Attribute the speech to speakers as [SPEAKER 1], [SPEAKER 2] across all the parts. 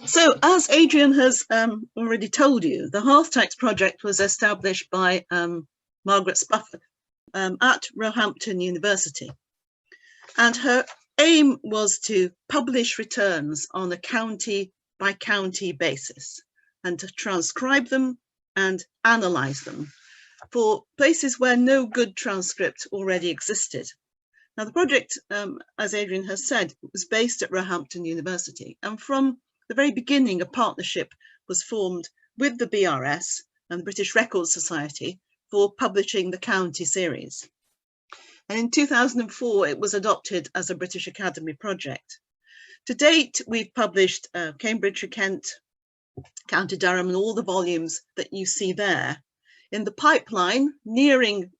[SPEAKER 1] So, as Adrian has already told you, the Hearth Tax project was established by Margaret Spafford at Roehampton University. And her aim was to publish returns on a county by county basis and to transcribe them and analyse them for places where no good transcript already existed. Now, the project, as Adrian has said, was based at Roehampton University, and from the very beginning, a partnership was formed with the BRS and the British Records Society for publishing the county series. And in 2004, it was adopted as a British Academy project. To date, we've published Cambridgeshire, Kent, County Durham, and all the volumes that you see there. In the pipeline, nearing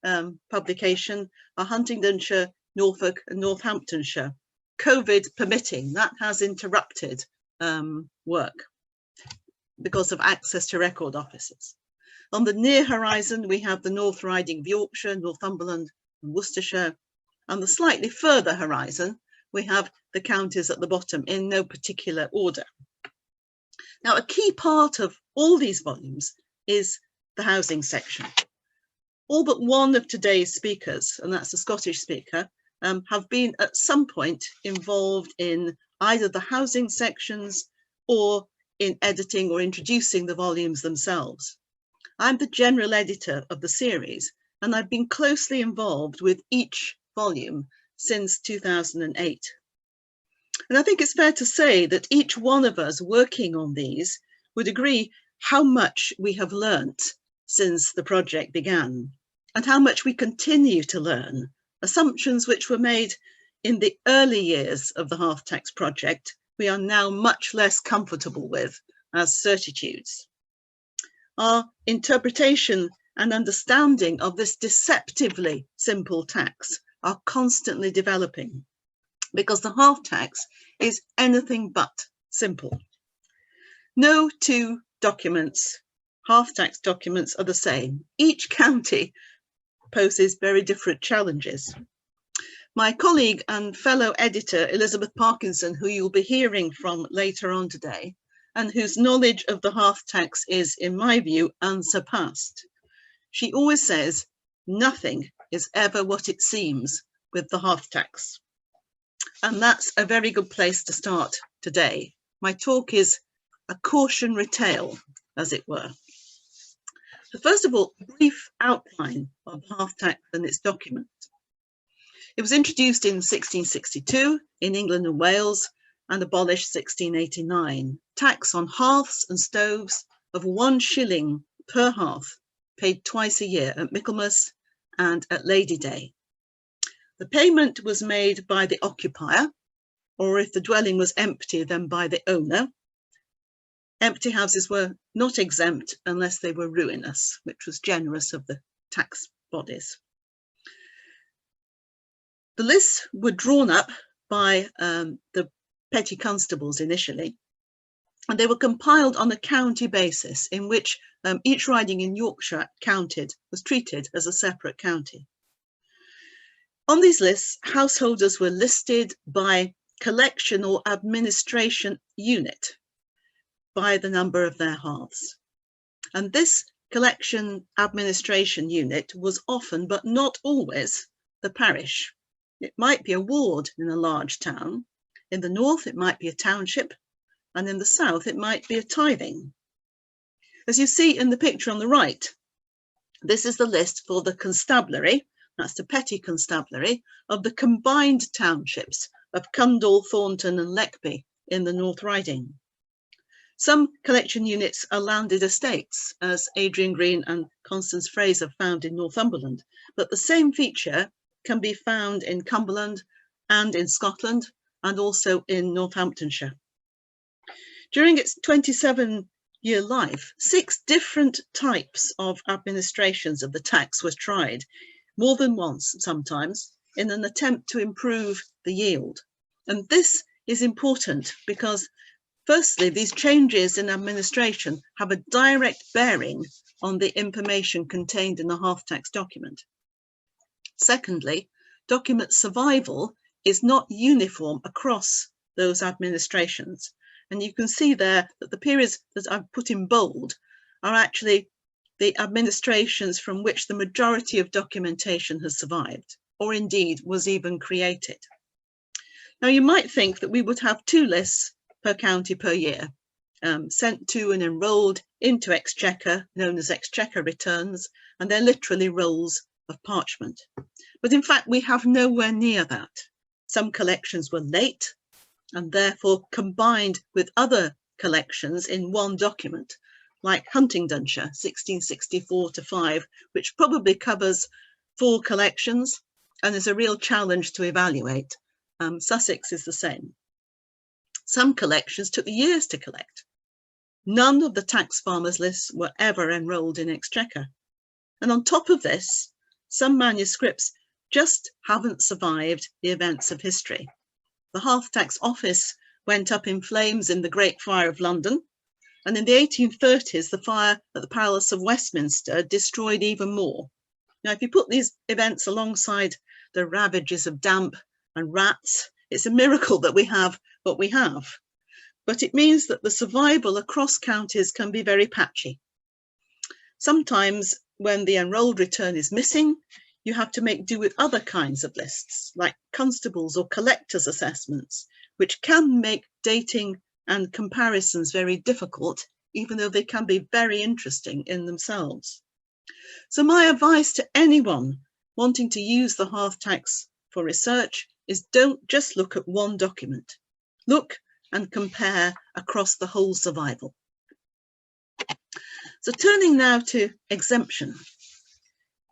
[SPEAKER 1] publication, are Huntingdonshire, Norfolk, and Northamptonshire. COVID permitting, that has interrupted work because of access to record offices. On the near horizon, we have the North Riding of Yorkshire, Northumberland, and Worcestershire. On the slightly further horizon, we have the counties at the bottom in no particular order. Now, a key part of all these volumes is the housing section. All but one of today's speakers, and that's the Scottish speaker, have been at some point involved in either the housing sections or in editing or introducing the volumes themselves. I'm the general editor of the series, and I've been closely involved with each volume since 2008. And I think it's fair to say that each one of us working on these would agree how much we have learnt since the project began and how much we continue to learn. Assumptions which were made in the early years of the Hearth Tax project, we are now much less comfortable with as certitudes. Our interpretation and understanding of this deceptively simple tax are constantly developing because the Hearth Tax is anything but simple. No two documents, Hearth Tax documents, are the same. Each county poses very different challenges. My colleague and fellow editor, Elizabeth Parkinson, who you'll be hearing from later on today, and whose knowledge of the Hearth Tax is, in my view, unsurpassed. She always says, nothing is ever what it seems with the Hearth Tax. And that's a very good place to start today. My talk is a cautionary tale, as it were. So first of all, a brief outline of the Hearth Tax and its document. It was introduced in 1662 in England and Wales and abolished 1689. Tax on hearths and stoves of 1 shilling per hearth, paid twice a year at Michaelmas and at Lady Day. The payment was made by the occupier, or if the dwelling was empty, then by the owner. Empty houses were not exempt unless they were ruinous, which was generous of the tax bodies. The lists were drawn up by the petty constables initially, and they were compiled on a county basis in which each riding in Yorkshire was treated as a separate county. On these lists, householders were listed by collection or administration unit by the number of their hearths. And this collection administration unit was often, but not always, the parish. It might be a ward in a large town. In the north, it might be a township, and in the south, it might be a tithing. As you see in the picture on the right, this is the list for the constabulary, that's the petty constabulary, of the combined townships of Cundall, Thornton and Leckby in the North Riding. Some collection units are landed estates, as Adrian Green and Constance Fraser found in Northumberland, but the same feature can be found in Cumberland and in Scotland and also in Northamptonshire. During its 27-year life, 6 different types of administrations of the tax were tried, more than once sometimes, in an attempt to improve the yield. And this is important because, firstly, these changes in administration have a direct bearing on the information contained in the Hearth Tax document. Secondly, document survival is not uniform across those administrations, And you can see there that the periods that I've put in bold are actually the administrations from which the majority of documentation has survived, or indeed was even created. Now, you might think that we would have 2 lists per county per year, sent to and enrolled into Exchequer, known as Exchequer returns, and they're literally rolls of parchment. But in fact, we have nowhere near that. Some collections were late and therefore combined with other collections in one document, like Huntingdonshire, 1664-5, which probably covers 4 collections and is a real challenge to evaluate. Sussex is the same. Some collections took years to collect. None of the tax farmers' lists were ever enrolled in Exchequer. And on top of this, some manuscripts just haven't survived the events of history. The Hearth Tax office went up in flames in the Great Fire of London, and in the 1830s, the fire at the Palace of Westminster destroyed even more. Now, if you put these events alongside the ravages of damp and rats, it's a miracle that we have what we have. But it means that the survival across counties can be very patchy. Sometimes when the enrolled return is missing, you have to make do with other kinds of lists, like constables or collectors' assessments, which can make dating and comparisons very difficult, even though they can be very interesting in themselves. So my advice to anyone wanting to use the Hearth Tax for research is don't just look at one document. Look and compare across the whole survival. So turning now to exemption.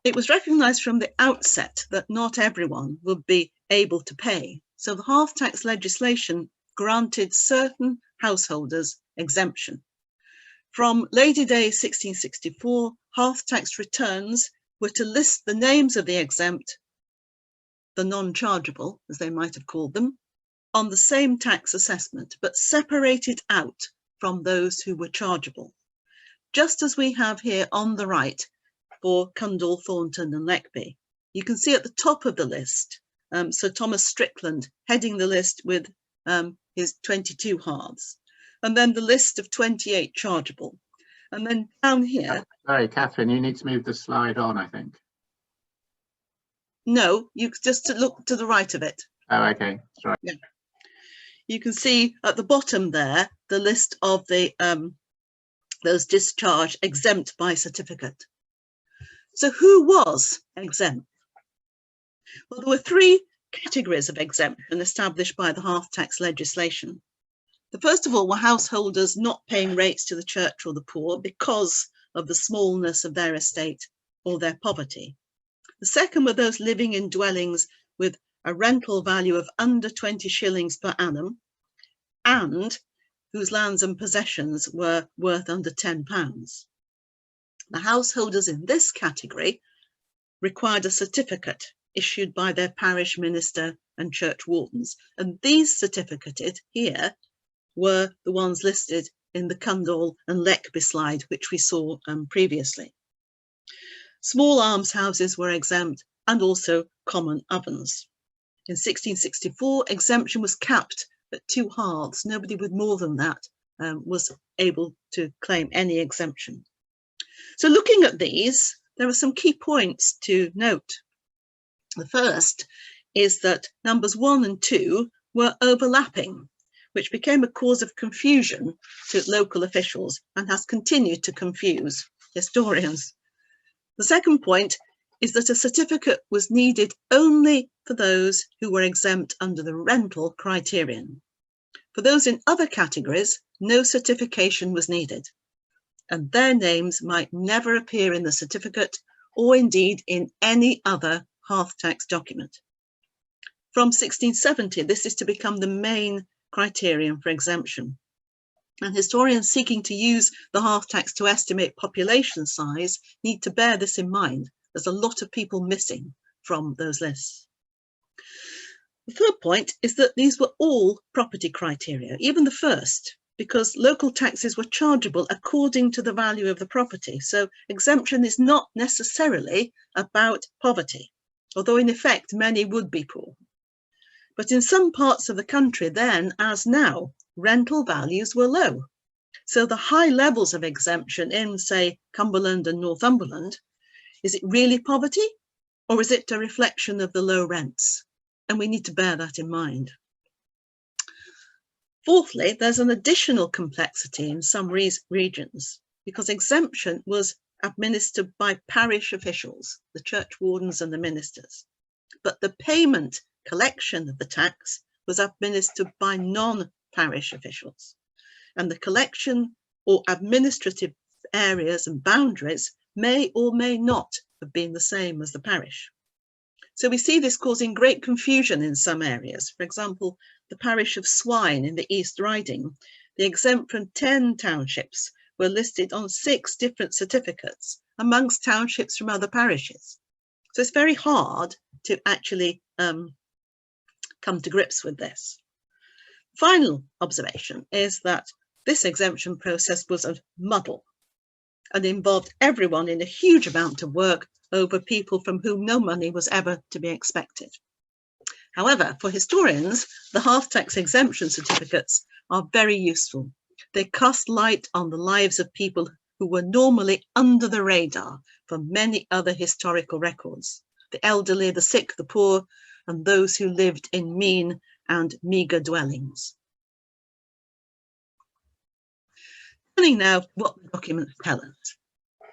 [SPEAKER 1] It was recognised from the outset that not everyone would be able to pay. So the Hearth Tax legislation granted certain householders exemption. From Lady Day 1664, Hearth Tax returns were to list the names of the exempt, the non-chargeable, as they might have called them, on the same tax assessment, but separated out from those who were chargeable. Just as we have here on the right for Cundall, Thornton and Leckby. You can see at the top of the list, Sir Thomas Strickland heading the list with his 22 hearths, and then the list of 28 chargeable. And then down here...
[SPEAKER 2] Sorry, Catherine, you need to move the slide on, I think.
[SPEAKER 1] No, you just to look to the right of it.
[SPEAKER 2] Oh, okay, that's right.
[SPEAKER 1] Yeah. You can see at the bottom there, the list of the those discharged exempt by certificate. So who was exempt? Well, there were 3 categories of exemption established by the Hearth Tax legislation. The first of all were householders not paying rates to the church or the poor because of the smallness of their estate or their poverty. The second were those living in dwellings with a rental value of under 20 shillings per annum and whose lands and possessions were worth under £10. The householders in this category required a certificate issued by their parish minister and church wardens, and these certificated here were the ones listed in the Cundall and Leckby slide, which we saw previously. Small almshouses were exempt and also common ovens. In 1664, exemption was capped at 2 hearths. Nobody with more than that was able to claim any exemption. So looking at these, there are some key points to note. The first is that numbers 1 and 2 were overlapping, which became a cause of confusion to local officials and has continued to confuse historians. The second point is that a certificate was needed only for those who were exempt under the rental criterion. For those in other categories, no certification was needed, and their names might never appear in the certificate or indeed in any other Hearth Tax document. From 1670, this is to become the main criterion for exemption. And historians seeking to use the Hearth Tax to estimate population size need to bear this in mind. There's a lot of people missing from those lists. The third point is that these were all property criteria, even the first, because local taxes were chargeable according to the value of the property. So exemption is not necessarily about poverty, although in effect many would be poor. But in some parts of the country then, as now, rental values were low. So the high levels of exemption in, say, Cumberland and Northumberland, is it really poverty, or is it a reflection of the low rents? And we need to bear that in mind. Fourthly, there's an additional complexity in some regions, because exemption was administered by parish officials, the church wardens and the ministers. But the payment collection of the tax was administered by non-parish officials. And the collection or administrative areas and boundaries may or may not have been the same as the parish. So we see this causing great confusion in some areas. For example, the parish of Swine in the East Riding, the exempt from 10 townships were listed on 6 different certificates amongst townships from other parishes. So it's very hard to actually come to grips with this. Final observation is that this exemption process was a muddle and involved everyone in a huge amount of work over people from whom no money was ever to be expected. However, for historians, the Hearth Tax exemption certificates are very useful. They cast light on the lives of people who were normally under the radar for many other historical records: the elderly, the sick, the poor, and those who lived in mean and meagre dwellings. Turning now to what the documents tell us. I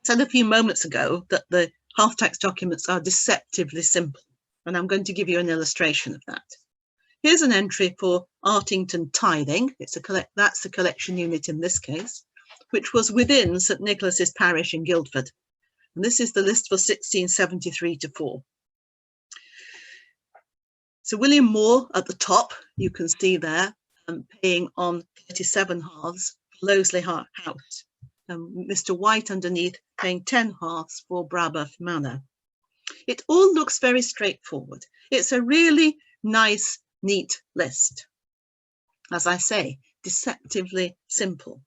[SPEAKER 1] said a few moments ago that the Hearth Tax documents are deceptively simple, and I'm going to give you an illustration of that. Here's an entry for Artington Tithing. That's the collection unit in this case, which was within St Nicholas's parish in Guildford. And this is the list for 1673-4. So William Moore at the top, you can see there, paying on 37 hearths for Loseley House. Mr White underneath paying 10 hearths for Braboff Manor. It all looks very straightforward. It's a really nice, neat list. As I say, deceptively simple.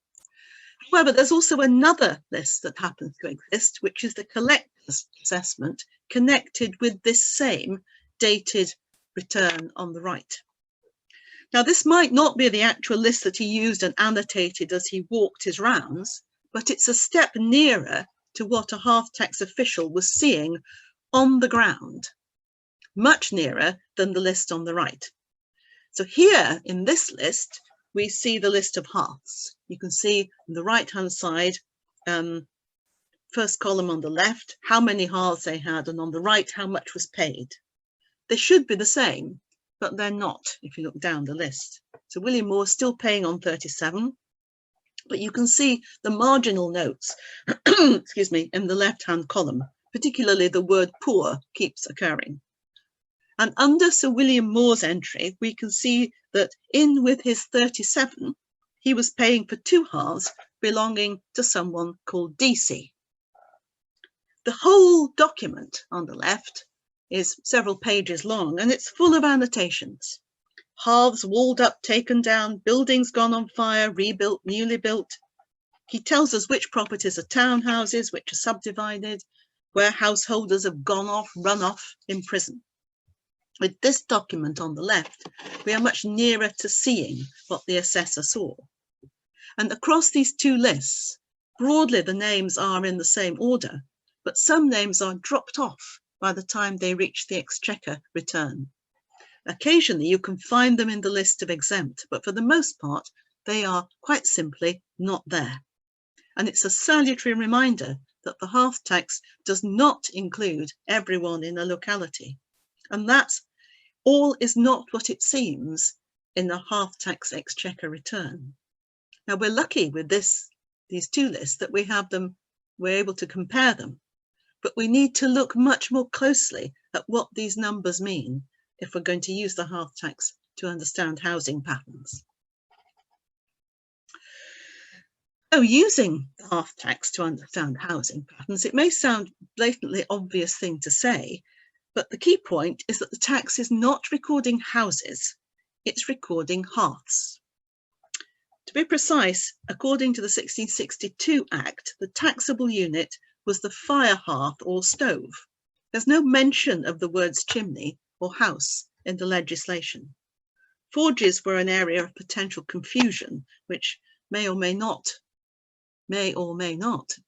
[SPEAKER 1] However, there's also another list that happens to exist, which is the collector's assessment connected with this same dated return on the right. Now, this might not be the actual list that he used and annotated as he walked his rounds, but it's a step nearer to what a Hearth Tax official was seeing on the ground, much nearer than the list on the right. So here in this list, we see the list of hearths. You can see on the right-hand side, first column on the left, how many hearths they had, and on the right, how much was paid. They should be the same, but they're not if you look down the list. So William Moore's still paying on 37, but you can see the marginal notes, excuse me, in the left-hand column, particularly the word poor keeps occurring. And under Sir William Moore's entry, we can see that in with his 37, he was paying for 2 hearths belonging to someone called DC. The whole document on the left is several pages long, and it's full of annotations. Hearths walled up, taken down, buildings gone on fire, rebuilt, newly built. He tells us which properties are townhouses, which are subdivided, where householders have gone off, run off in prison. With this document on the left, we are much nearer to seeing what the assessor saw. And across these 2 lists, broadly the names are in the same order, but some names are dropped off by the time they reach the Exchequer return. Occasionally you can find them in the list of exempt, but for the most part, they are quite simply not there. And it's a salutary reminder that the Hearth Tax does not include everyone in a locality. And that all is not what it seems in the Hearth Tax Exchequer return. Now we're lucky with these 2 lists that we have them, we're able to compare them, but we need to look much more closely at what these numbers mean if we're going to use the Hearth Tax to understand housing patterns. So using the Hearth Tax to understand housing patterns, it may sound a blatantly obvious thing to say, but the key point is that the tax is not recording houses, it's recording hearths. To be precise, according to the 1662 Act, the taxable unit was the fire hearth or stove. There's no mention of the words chimney or house in the legislation. Forges were an area of potential confusion, which may or may not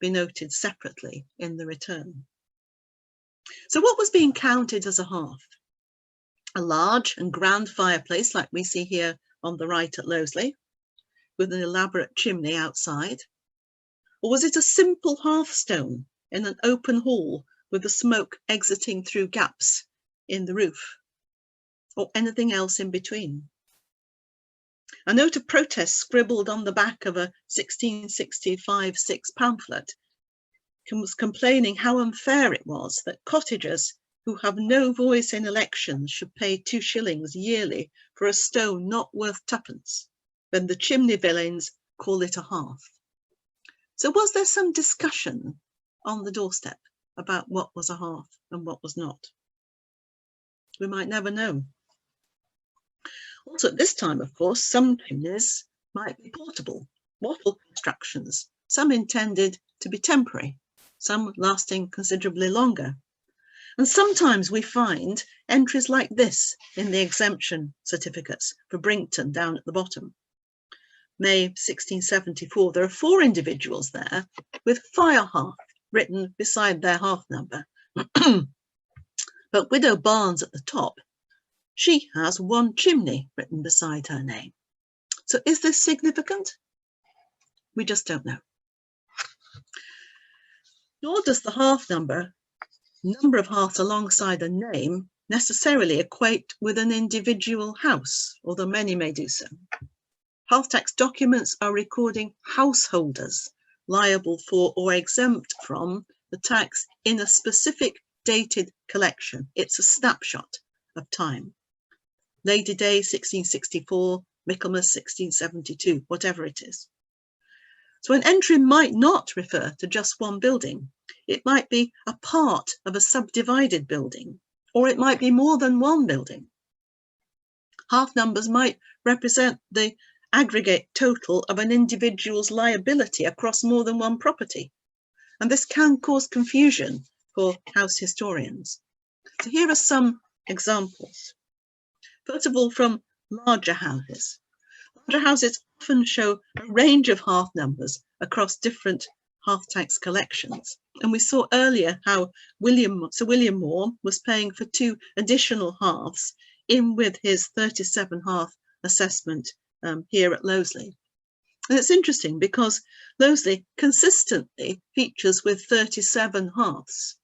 [SPEAKER 1] be noted separately in the return. So what was being counted as a hearth? A large and grand fireplace like we see here on the right at Loseley, with an elaborate chimney outside? Or was it a simple hearthstone in an open hall with the smoke exiting through gaps in the roof? Or anything else in between? A note of protest scribbled on the back of a 1665-6 pamphlet was complaining how unfair it was that cottagers who have no voice in elections should pay 2 shillings yearly for a stone not worth twopence, when the chimney villains call it a hearth. So was there some discussion on the doorstep about what was a hearth and what was not? We might never know. Also at this time, of course, some chimneys might be portable, wattle constructions, some intended to be temporary, some lasting considerably longer. And sometimes we find entries like this in the exemption certificates for Brinkton down at the bottom. May 1674, there are 4 individuals there with fire hearth written beside their hearth number. But Widow Barnes at the top, she has 1 chimney written beside her name. So is this significant? We just don't know. Nor does the hearth number of hearths alongside a name necessarily equate with an individual house, although many may do so. Hearth tax documents are recording householders liable for or exempt from the tax in a specific dated collection. It's a snapshot of time. Lady Day 1664, Michaelmas 1672, whatever it is. So an entry might not refer to just one building. It might be a part of a subdivided building, or it might be more than one building. Hearth numbers might represent the aggregate total of an individual's liability across more than one property. And this can cause confusion for house historians. So here are some examples. First of all, from larger houses. Larger houses often show a range of hearth numbers across different hearth tax collections. And we saw earlier how Sir William Moore was paying for 2 additional hearths in with his 37 hearth assessment here at Loseley. And it's interesting because Loseley consistently features with 37 hearths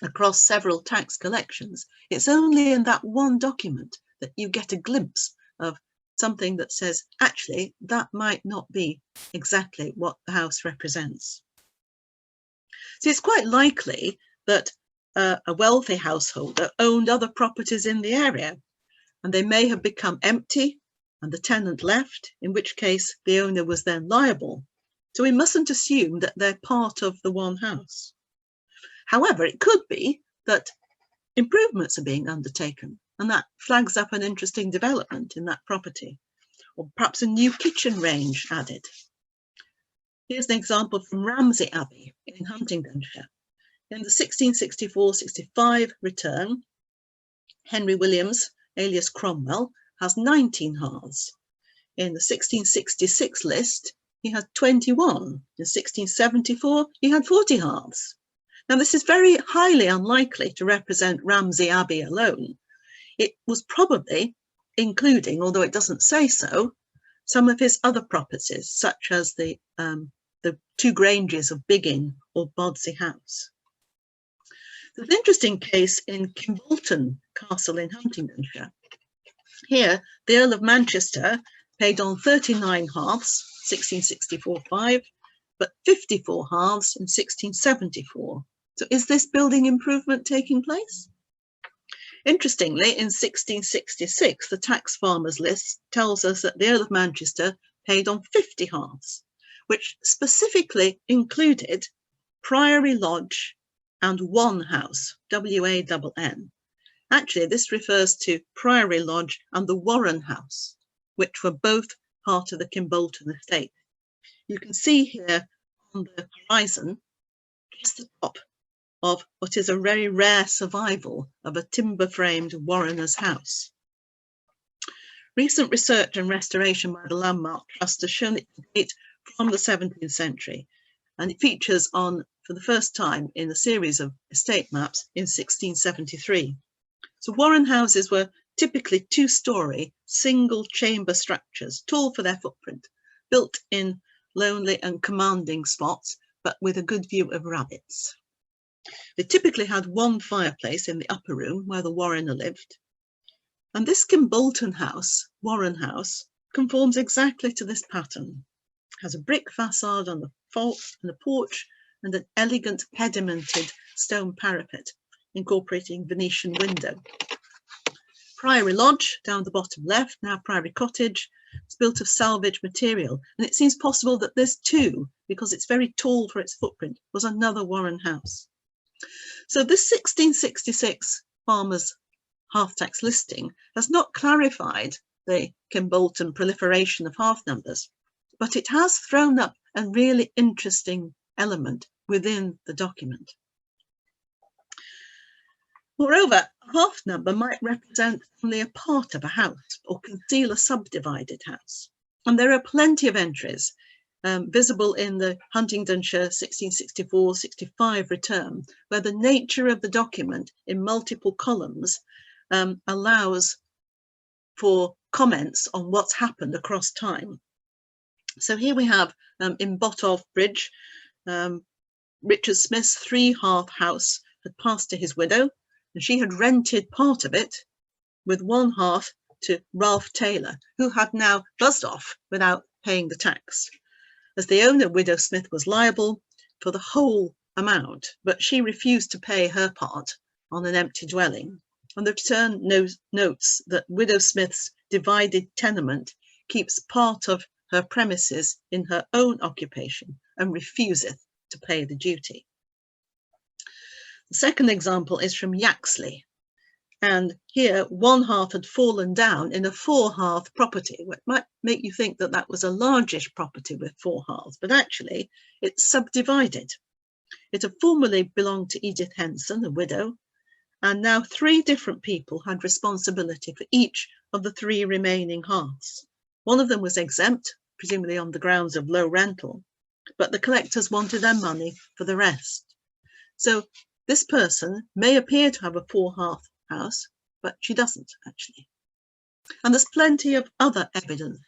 [SPEAKER 1] across several tax collections. It's only in that one document that you get a glimpse of something that says, actually, that might not be exactly what the house represents. So it's quite likely that a wealthy householder owned other properties in the area, and they may have become empty and the tenant left, in which case the owner was then liable. So we mustn't assume that they're part of the one house. However, it could be that improvements are being undertaken, and that flags up an interesting development in that property, or perhaps a new kitchen range added. Here's an example from Ramsey Abbey in Huntingdonshire. In the 1664-65 return, Henry Williams, alias Cromwell, has 19 hearths. In the 1666 list, he had 21. In 1674, he had 40 hearths. Now, this is very highly unlikely to represent Ramsey Abbey alone. It was probably including, although it doesn't say so, some of his other properties, such as the 2 granges of Biggin or Bodsey House. There's an interesting case in Kimbolton Castle in Huntingdonshire. Here, the Earl of Manchester paid on 39 hearths, 1664-5, but 54 hearths in 1674. So is this building improvement taking place? Interestingly, in 1666, the tax farmers list tells us that the Earl of Manchester paid on 50 hearths, which specifically included Priory Lodge and One House, W-A-N-N. Actually, this refers to Priory Lodge and the Warren House, which were both part of the Kimbolton estate. You can see here on the horizon, just the top, of what is a very rare survival of a timber-framed Warrener's house. Recent research and restoration by the Landmark Trust has shown it to date from the 17th century, and it features for the first time in a series of estate maps in 1673. So Warren houses were typically two-storey, single-chamber structures, tall for their footprint, built in lonely and commanding spots, but with a good view of rabbits. They typically had one fireplace in the upper room where the Warrener lived. And this Kimbolton house, Warren House, conforms exactly to this pattern. It has a brick facade on the vault and a porch and an elegant pedimented stone parapet incorporating Venetian window. Priory Lodge, down the bottom left, now Priory Cottage, is built of salvage material, and it seems possible that this too, because it's very tall for its footprint, was another Warren house. So this 1666 Farmers Hearth Tax listing has not clarified the Kimbolton proliferation of hearth numbers, but it has thrown up a really interesting element within the document. Moreover, a hearth number might represent only a part of a house or conceal a subdivided house. And there are plenty of entries visible in the Huntingdonshire 1664-65 return, where the nature of the document in multiple columns allows for comments on what's happened across time. So here we have in Botolph Bridge, Richard Smith's 3-hearth house had passed to his widow, and she had rented part of it with 1 hearth to Ralph Taylor, who had now buzzed off without paying the tax. As the owner, Widow Smith was liable for the whole amount, but she refused to pay her part on an empty dwelling. And the return notes that Widow Smith's divided tenement keeps part of her premises in her own occupation and refuseth to pay the duty. The second example is from Yaxley, and here 1 hearth had fallen down in a 4-hearth property. It might make you think that that was a largish property with 4 hearths, but actually it's subdivided. It had formerly belonged to Edith Henson, a widow, and now 3 different people had responsibility for each of the 3 remaining hearths. One of them was exempt, presumably on the grounds of low rental, but the collectors wanted their money for the rest. So this person may appear to have a 4-hearth house, but she doesn't actually. And there's plenty of other evidence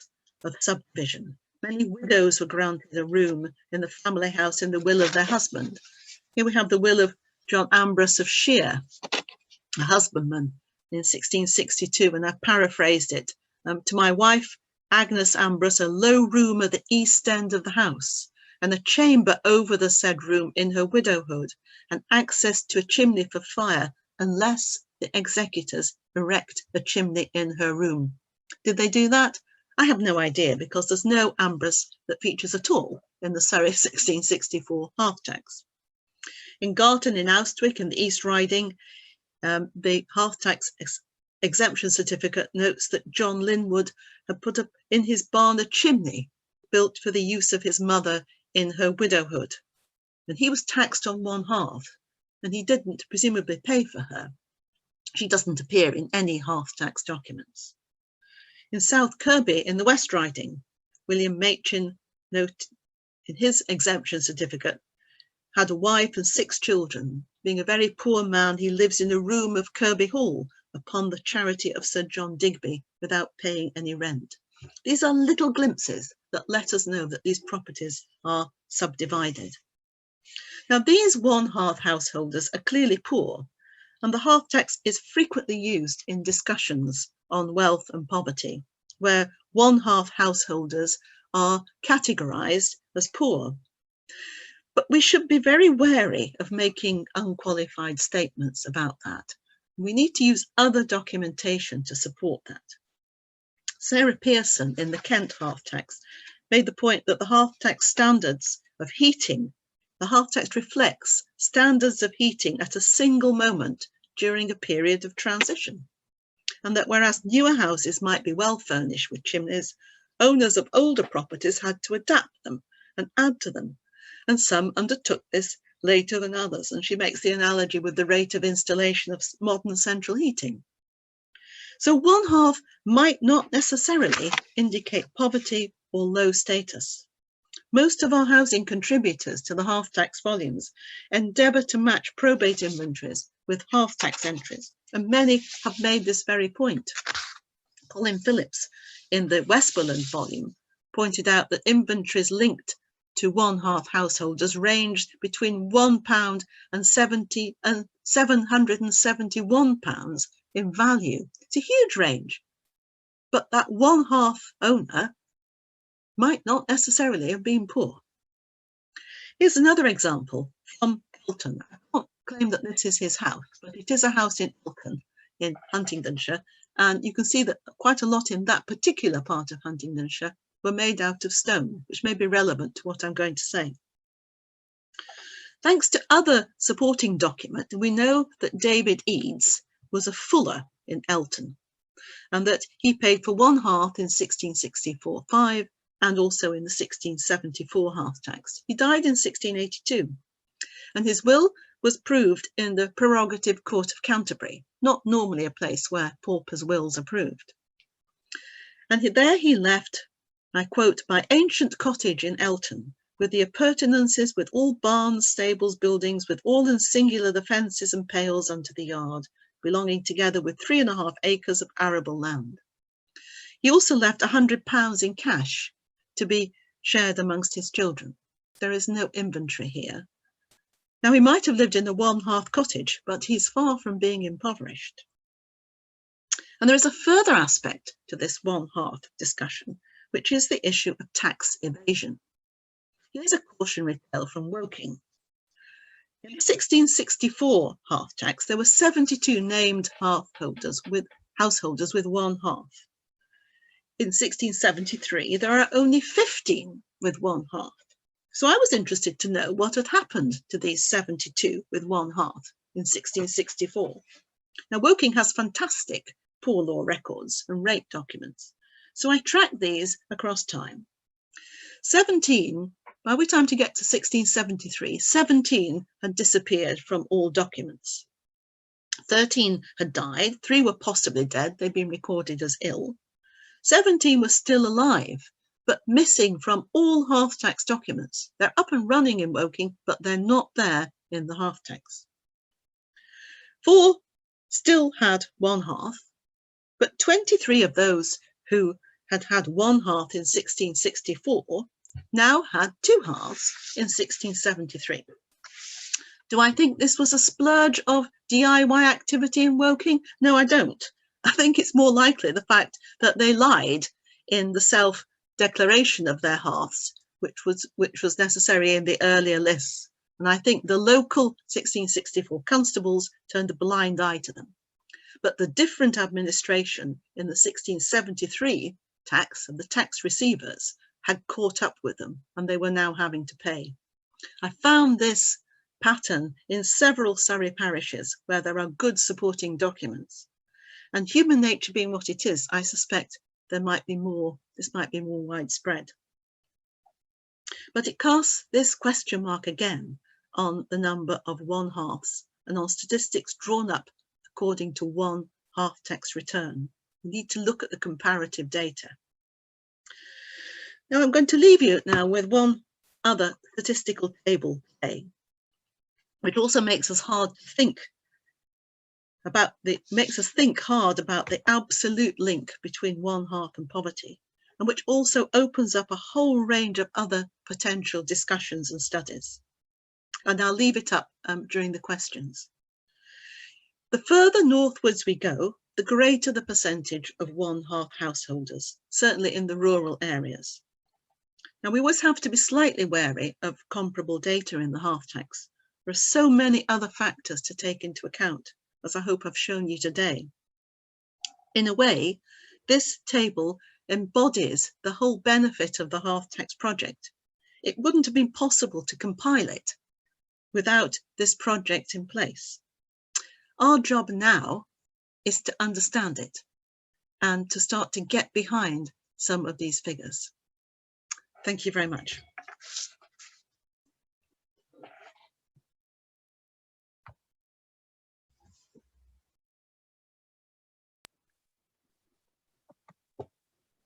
[SPEAKER 1] of subdivision. Many widows were granted a room in the family house in the will of their husband. Here we have the will of John Ambrose of Shear, a husbandman, in 1662, and I've paraphrased it. To my wife, Agnes Ambrose, a low room at the east end of the house, and a chamber over the said room in her widowhood, and access to a chimney for fire, unless the executors erect a chimney in her room. Did they do that? I have no idea, because there's no Ambrose that features at all in the Surrey 1664 Hearth Tax. In Garton in Austwick in the East Riding, the Hearth Tax exemption certificate notes that John Linwood had put up in his barn a chimney built for the use of his mother in her widowhood, and he was taxed on 1 hearth, and he didn't presumably pay for her. She doesn't appear in any hearth tax documents. In South Kirby in the West Riding, William Machin noted in his exemption certificate had a wife and 6 children. Being a very poor man, he lives in a room of Kirby Hall upon the charity of Sir John Digby without paying any rent. These are little glimpses that let us know that these properties are subdivided. Now, these 1 hearth householders are clearly poor, and the hearth tax is frequently used in discussions on wealth and poverty, where 1 hearth householders are categorised as poor. But we should be very wary of making unqualified statements about that. We need to use other documentation to support that. Sarah Pearson in the Kent Hearth Tax made the point that the hearth tax standards of heating, the hearth tax reflects standards of heating at a single moment during a period of transition. And that whereas newer houses might be well furnished with chimneys, owners of older properties had to adapt them and add to them. And some undertook this later than others. And she makes the analogy with the rate of installation of modern central heating. So 1/2 might not necessarily indicate poverty or low status. Most of our housing contributors to the Hearth Tax volumes endeavour to match probate inventories with Hearth Tax entries, and many have made this very point. Colin Phillips, in the Westmoreland volume, pointed out that inventories linked to 1/2 householders ranged between £1 and £771 in value. It's a huge range, but that 1/2 owner might not necessarily have been poor. Here's another example from Elton. I can't claim that this is his house, but it is a house in Ilken in Huntingdonshire, and you can see that quite a lot in that particular part of Huntingdonshire were made out of stone, which may be relevant to what I'm going to say. Thanks to other supporting documents, we know that David Eads was a fuller in Elton, and that he paid for 1/2 in 1664-5 and also in the 1674 Hearth Tax. He died in 1682, and his will was proved in the Prerogative Court of Canterbury, not normally a place where paupers' wills are proved. And there he left, I quote, "my ancient cottage in Elton, with the appurtenances, with all barns, stables, buildings, with all and singular the fences and pales unto the yard, belonging together with 3½ acres of arable land." He also left £100 in cash to be shared amongst his children. There is no inventory here. Now, he might have lived in a 1/2 cottage, but he's far from being impoverished. And there is a further aspect to this 1/2 discussion, which is the issue of tax evasion. Here's a cautionary tale from Woking. In the 1664 Hearth Tax, there were 72 named householders with 1/2. In 1673, there are only 15 with 1/2. So I was interested to know what had happened to these 72 with 1/2 in 1664. Now, Woking has fantastic poor law records and rate documents, so I tracked these across time. 17, by the time to get to 1673, 17 had disappeared from all documents. 13 had died, 3 were possibly dead, they'd been recorded as ill. 17 were still alive, but missing from all Hearth Tax documents. They're up and running in Woking, but they're not there in the Hearth Tax. 4 still had 1/2, but 23 of those who had had 1/2 in 1664 now had 2/2 in 1673. Do I think this was a splurge of DIY activity in Woking? No, I don't. I think it's more likely the fact that they lied in the self-declaration of their hearths, which was necessary in the earlier lists. And I think the local 1664 constables turned a blind eye to them. But the different administration in the 1673 tax and the tax receivers had caught up with them, and they were now having to pay. I found this pattern in several Surrey parishes where there are good supporting documents. And human nature being what it is, I suspect this might be more widespread. But it casts this question mark again on the number of 1/2s and on statistics drawn up according to one Hearth Tax return. We need to look at the comparative data. Now, I'm going to leave you now with one other statistical table today, which also makes us think hard about the absolute link between 1/2 and poverty, and which also opens up a whole range of other potential discussions and studies. And I'll leave it up during the questions. The further northwards we go, the greater the percentage of 1/2 householders, certainly in the rural areas. Now, we always have to be slightly wary of comparable data in the Hearth Tax. There are so many other factors to take into account, as I hope I've shown you today. In a way, this table embodies the whole benefit of the Hearth Tax project. It wouldn't have been possible to compile it without this project in place. Our job now is to understand it and to start to get behind some of these figures. Thank you very much.